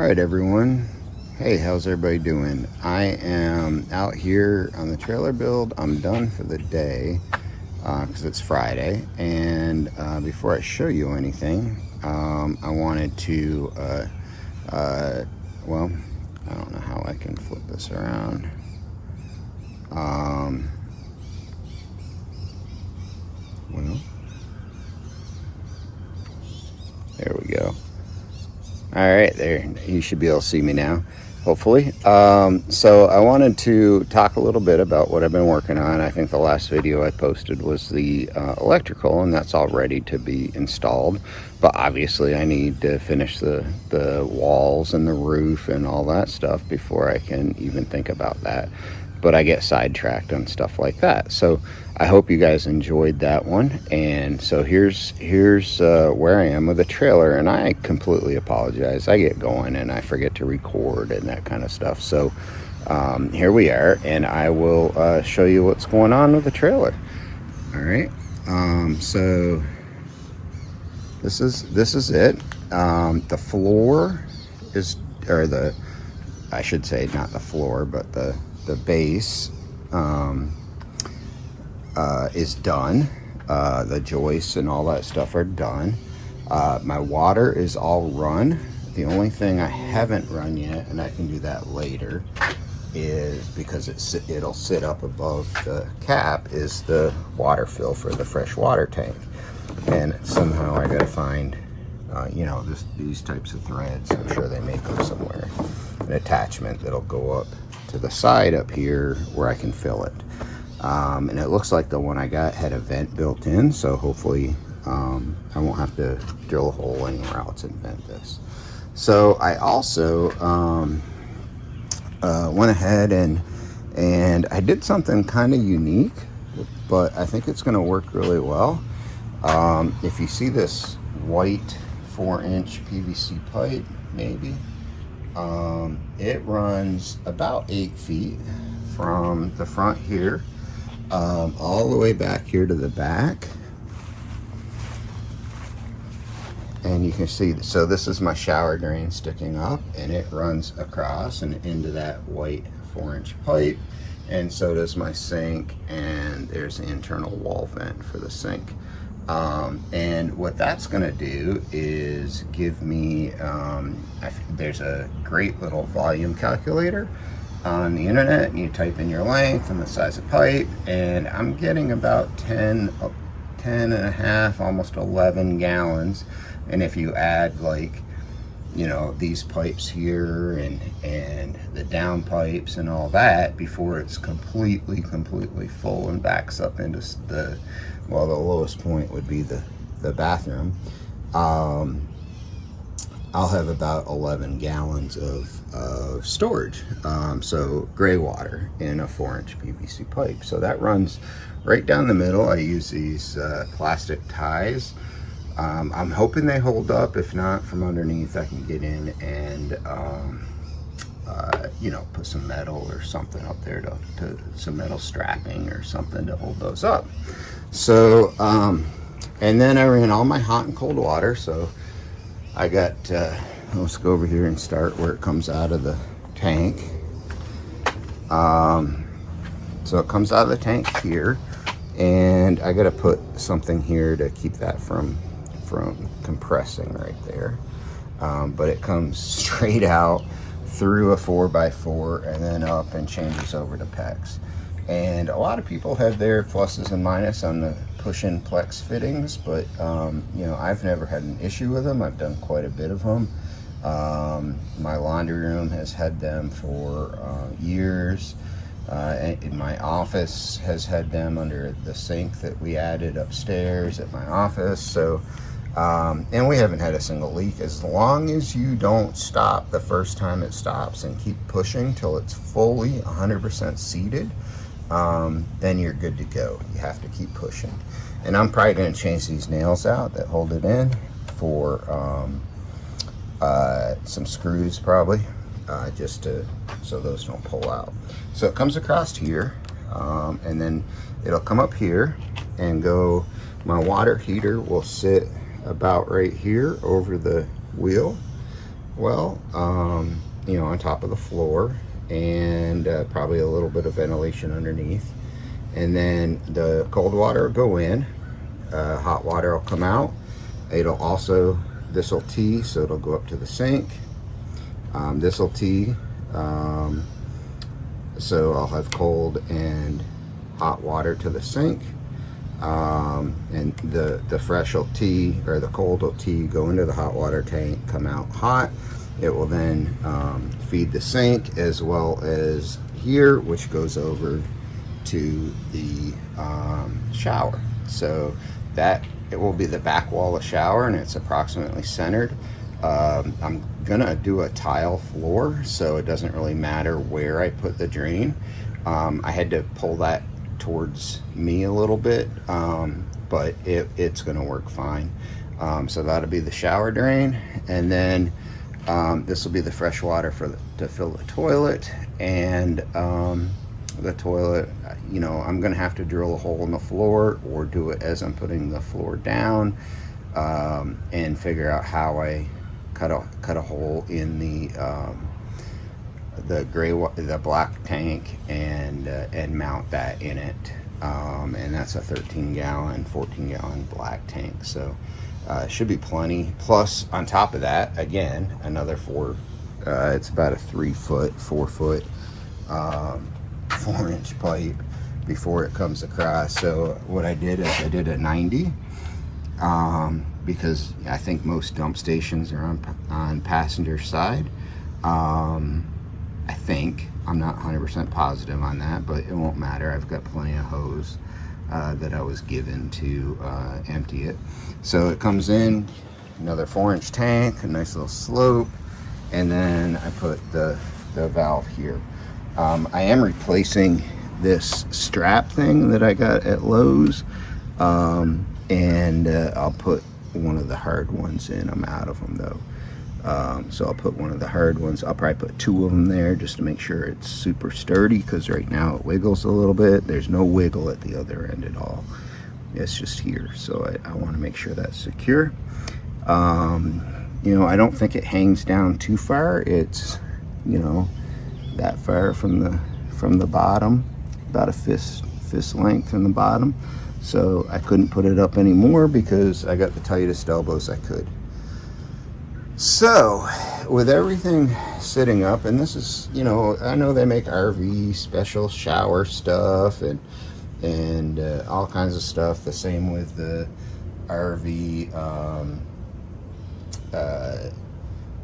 right, everyone. Hey, how's everybody doing? I am out here on the trailer build. I'm done for the day because it's Friday. And before I show you anything, I wanted to, well, I don't know how I can flip this around. Well, there we go. All right, there, you should be able to see me now, hopefully. So I wanted to talk a little bit about what I've been working on. I think the last video I posted was the electrical, and that's all ready to be installed. But obviously I need to finish the walls and the roof and all that stuff before I can even think about that. But I get sidetracked on stuff like that. So I hope you guys enjoyed that one. And so here's where I am with the trailer, and I completely apologize. I get going and I forget to record and that kind of stuff. So here we are, and I will show you what's going on with the trailer. All right. So this is it. The floor is, or I should say not the floor, but the base is done. The joists and all that stuff are done. My water is all run. The only thing I haven't run yet, and I can do that later, is because it'll sit up above the cap, is the water fill for the fresh water tank. And somehow I gotta find these types of threads. I'm sure they make them somewhere, an attachment that'll go up to the side up here where I can fill it. And it looks like the one I got had a vent built in, so hopefully I won't have to drill a hole anywhere else and vent this. So I also went ahead and I did something kind of unique, but I think it's going to work really well. If you see this white 4-inch PVC pipe, maybe, it runs about 8 feet from the front here all the way back here to the back. And you can see, so this is my shower drain sticking up, and it runs across and into that white 4-inch pipe, and so does my sink, and there's the internal wall vent for the sink. And what that's gonna do is give me, there's a great little volume calculator on the internet, and you type in your length and the size of pipe, and I'm getting about 10 and a half, almost 11 gallons. And if you add, like, these pipes here and the down pipes and all that, before it's completely full and backs up into the lowest point would be the bathroom, I'll have about 11 gallons of storage. So gray water in a 4-inch PVC pipe. So that runs right down the middle. I use these plastic ties. I'm hoping they hold up. If not, from underneath I can get in and put some metal or something up there to some metal strapping or something to hold those up. So and then I ran all my hot and cold water. So I got let's go over here and start where it comes out of the tank. So it comes out of the tank here, and I got to put something here to keep that from compressing right there. But it comes straight out through a 4x4 and then up and changes over to PEX. And a lot of people have their pluses and minuses on the push-in Plex fittings, but I've never had an issue with them. I've done quite a bit of them. My laundry room has had them for years. In my office has had them under the sink that we added upstairs at my office. So and we haven't had a single leak. As long as you don't stop the first time it stops and keep pushing till it's fully 100% seated, then you're good to go. You have to keep pushing. And I'm probably going to change these nails out that hold it in for some screws, probably, just so those don't pull out. So it comes across here, and then it'll come up here and go. My water heater will sit about right here over the wheel, Well, you know, on top of the floor, and probably a little bit of ventilation underneath. And then the cold water will go in, hot water will come out. It'll also, this will tee, so it'll go up to the sink. This will tee, so I'll have cold and hot water to the sink. And the fresh will tee, or the cold will tee, go into the hot water tank, come out hot. It will then feed the sink as well as here, which goes over to the shower. So that it will be the back wall of shower, and it's approximately centered. I'm gonna do a tile floor, so it doesn't really matter where I put the drain. I had to pull that towards me a little bit, but it's gonna work fine. So that'll be the shower drain, and then this will be the fresh water to fill the toilet. And the toilet, you know, I'm gonna have to drill a hole in the floor or do it as I'm putting the floor down, and figure out how I cut a hole in the black tank and mount that in it. And that's a 13-gallon, 14-gallon black tank. So it should be plenty. Plus, on top of that, again, another it's about a 4-foot 4-inch pipe before it comes across. So what I did is I did a 90, because I think most dump stations are on passenger side. I think, I'm not 100% positive on that, but it won't matter. I've got plenty of hose that I was given to empty it. So it comes in, another 4-inch tank, a nice little slope, and then I put the valve here. I am replacing this strap thing that I got at Lowe's, and I'll put one of the hard ones in. I'm out of them though. So I'll put one of the hard ones. I'll probably put 2 of them there just to make sure it's super sturdy, because right now it wiggles a little bit. There's no wiggle at the other end at all. It's just here. So I want to make sure that's secure. You know, I don't think it hangs down too far. It's, you know, that far from the bottom, about a fist length from the bottom. So I couldn't put it up anymore because I got the tightest elbows I could. So with everything sitting up, and this is, you know, I know they make RV special shower stuff and all kinds of stuff. The same with the RV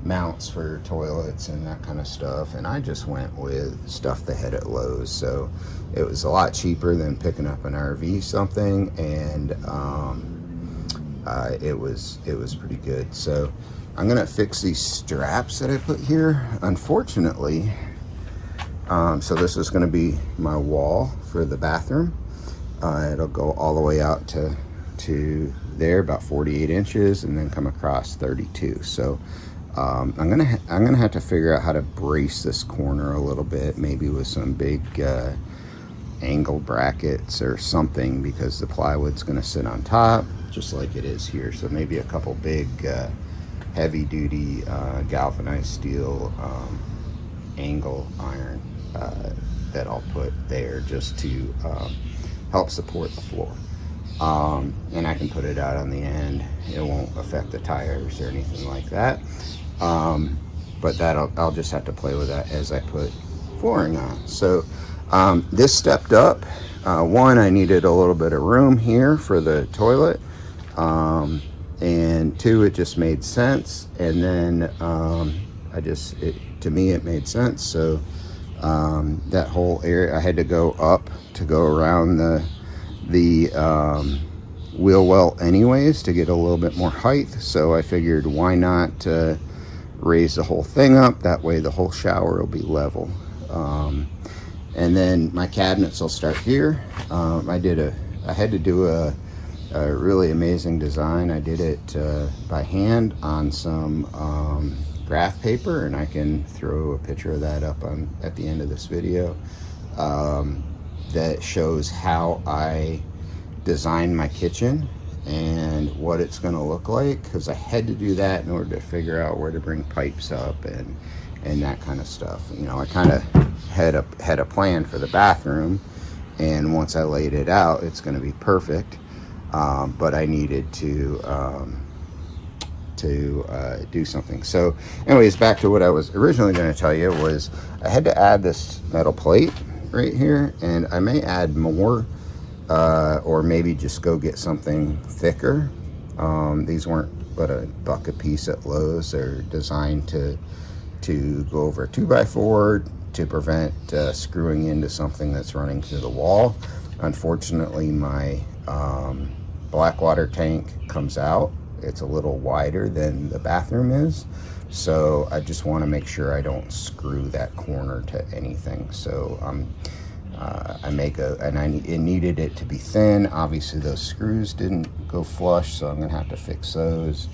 mounts for toilets and that kind of stuff. And I just went with stuff they had at Lowe's. So it was a lot cheaper than picking up an RV something, and it was pretty good. So I'm gonna fix these straps that I put here. Unfortunately, so this is gonna be my wall for the bathroom. It'll go all the way out to there, about 48 inches, and then come across 32. So I'm gonna have to figure out how to brace this corner a little bit, maybe with some big angle brackets or something, because the plywood's gonna sit on top just like it is here. So maybe a couple big heavy duty galvanized steel angle iron that I'll put there just to help support the floor. And I can put it out on the end. It won't affect the tires or anything like that. But I'll just have to play with that as I put flooring on. So this stepped up. One, I needed a little bit of room here for the toilet. And 2, it just made sense. And then to me it made sense. So that whole area, I had to go up to go around the wheel well anyways to get a little bit more height. So I figured, why not raise the whole thing up? That way the whole shower will be level. And then my cabinets will start here. I had to do a really amazing design. I did it by hand on some graph paper, and I can throw a picture of that up at the end of this video. That shows how I designed my kitchen, and what it's going to look like, because I had to do that in order to figure out where to bring pipes up and that kind of stuff. You know, I kind of had a plan for the bathroom, and once I laid it out, it's going to be perfect. But I needed to do something. So anyways, back to what I was originally going to tell you was I had to add this metal plate right here, and I may add more, or maybe just go get something thicker. These weren't but $1 a piece at Lowe's. They're designed to go over a 2x4 to prevent screwing into something that's running through the wall. Unfortunately, my blackwater tank comes out. It's a little wider than the bathroom is, so I just want to make sure I don't screw that corner to anything. So I make it needed it to be thin. Obviously those screws didn't go flush, so I'm gonna have to fix those.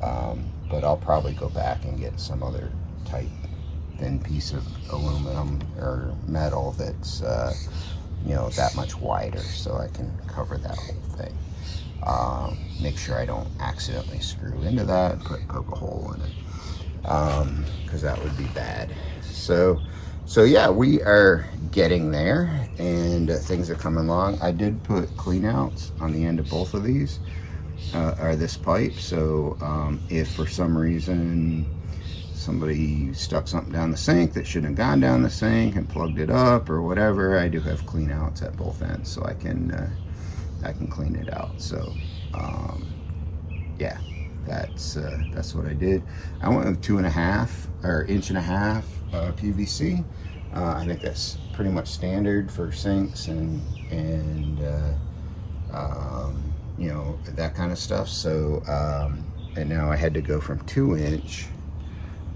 But I'll probably go back and get some other type thin piece of aluminum or metal that's you know, that much wider, so I can cover that whole thing. Make sure I don't accidentally screw into that and poke a hole in it, because that would be bad. So yeah, we are getting there, and things are coming along. I did put clean outs on the end of both of these, or this pipe, so if for some reason somebody stuck something down the sink that shouldn't have gone down the sink and plugged it up or whatever, I do have clean outs at both ends, so I can clean it out. So yeah, that's what I did. I went with 2.5 or 1.5 PVC. I think that's pretty much standard for sinks and you know, that kind of stuff. So and now I had to go from 2-inch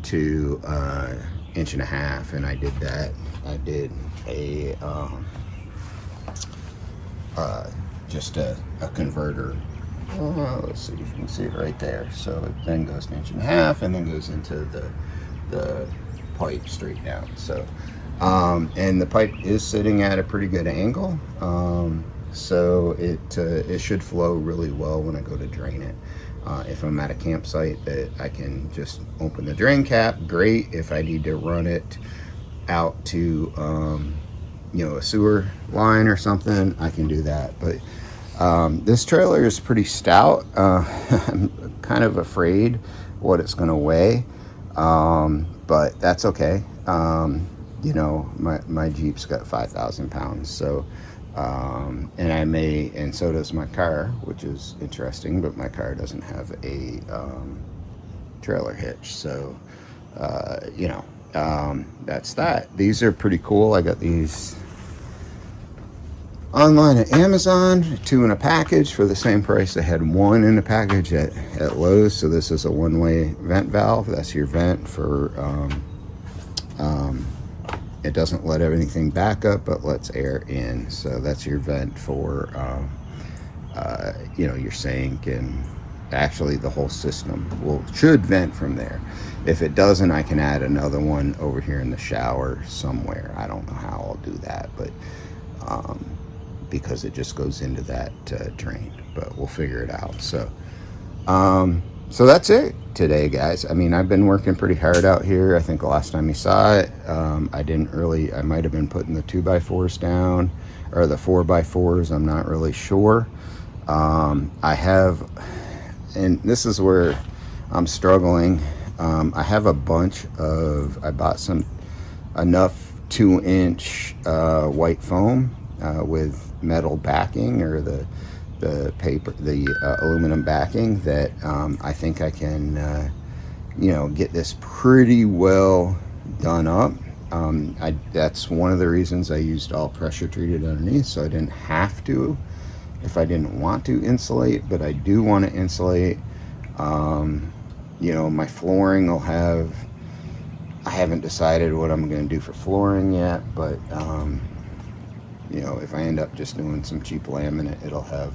to 1.5 inch, and I did that. I did a just a converter. Let's see if you can see it right there. So it then goes to 1.5 inch and then goes into the pipe straight down. So and the pipe is sitting at a pretty good angle, so it should flow really well when I go to drain it. If I'm at a campsite that I can just open the drain cap, great. If I need to run it out to you know, a sewer line or something, I can do that. But this trailer is pretty stout. I'm kind of afraid what it's going to weigh, but that's okay. You know, my Jeep's got 5,000 pounds, so and so does my car, which is interesting, but my car doesn't have a trailer hitch, so you know, that's that. These are pretty cool. I got these online at Amazon, 2 in a package for the same price. I had 1 in a package at Lowe's. So this is a one-way vent valve. That's your vent for it doesn't let everything back up, but lets air in. So that's your vent for you know, your sink, and actually the whole system should vent from there. If it doesn't, I can add another one over here in the shower somewhere. I don't know how I'll do that, but because it just goes into that drain, but we'll figure it out. So so that's it today, guys. I mean, I've been working pretty hard out here. I think the last time you saw it, I might have been putting the 2x4s down, or the 4x4s, I'm not really sure. I have, and this is where I'm struggling. I have a bunch of, I bought enough 2-inch white foam with metal backing, or the aluminum backing, that I think I can you know, get this pretty well done up. That's one of the reasons I used all pressure treated underneath, so I didn't have to if I didn't want to insulate, but I do want to insulate. You know, my flooring will have, I haven't decided what I'm going to do for flooring yet, but you know, if I end up just doing some cheap laminate, it'll have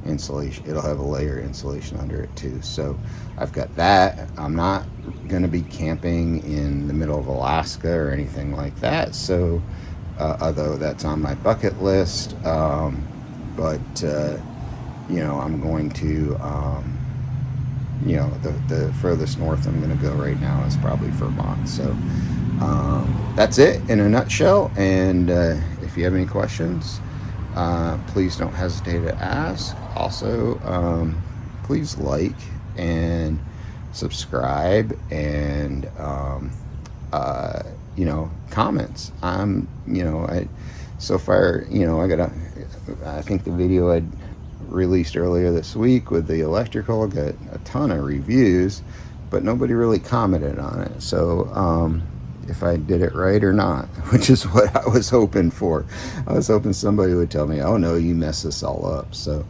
insulation. It'll have a layer of insulation under it too. So I've got that. I'm not going to be camping in the middle of Alaska or anything like that, so although that's on my bucket list, but I'm going to, the furthest north I'm going to go right now is probably Vermont. So that's it in a nutshell. And if you have any questions, please don't hesitate to ask. Also, please like and subscribe, and comments. So far, I think the video I released earlier this week with the electrical got a ton of reviews, but nobody really commented on it. So if I did it right or not, which is what I was hoping for. I was hoping somebody would tell me, oh no, you messed this all up. So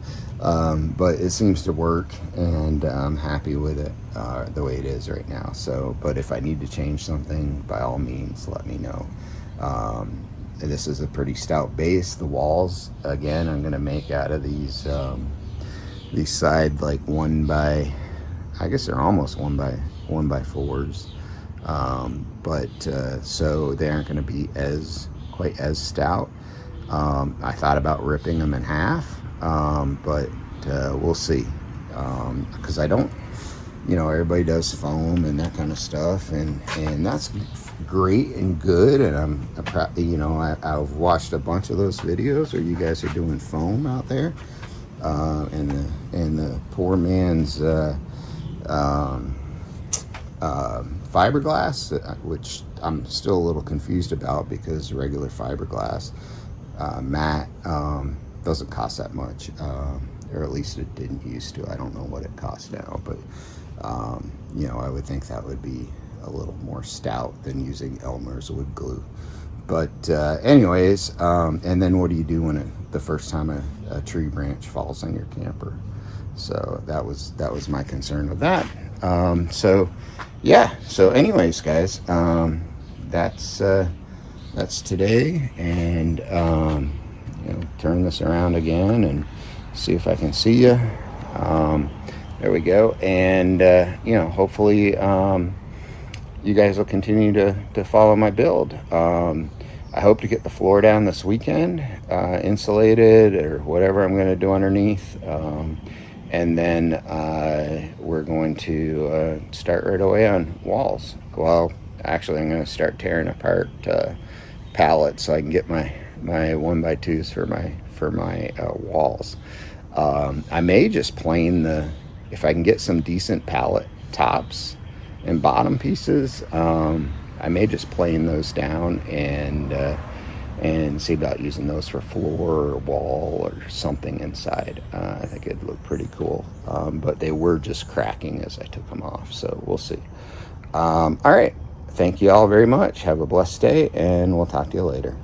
but it seems to work, and I'm happy with it the way it is right now. So, but if I need to change something, by all means, let me know. This is a pretty stout base. The walls, again, I'm going to make out of these side, like I guess they're almost 1x4s. So they aren't going to be quite as stout. I thought about ripping them in half, but we'll see. Because I don't, everybody does foam and that kind of stuff, and that's great and good. And I've watched a bunch of those videos where you guys are doing foam out there, and the poor man's fiberglass, which I'm still a little confused about, because regular fiberglass mat doesn't cost that much, or at least it didn't used to. I don't know what it costs now, but I would think that would be a little more stout than using Elmer's wood glue. But anyways, and then what do you do when the first time a tree branch falls on your camper? So that was my concern with that. So anyways, guys, that's today, and turn this around again and see if I can see you. There we go. And hopefully you guys will continue to follow my build. I hope to get the floor down this weekend, insulated or whatever I'm going to do underneath. And then we're going to start right away on walls. Well, actually, I'm going to start tearing apart pallets so I can get my 1x2s for my walls. I may just plane if I can get some decent pallet tops and bottom pieces, I may just plane those down and see about using those for floor or wall or something inside. I think it'd look pretty cool. But they were just cracking as I took them off, so we'll see. All right. Thank you all very much. Have a blessed day, and we'll talk to you later.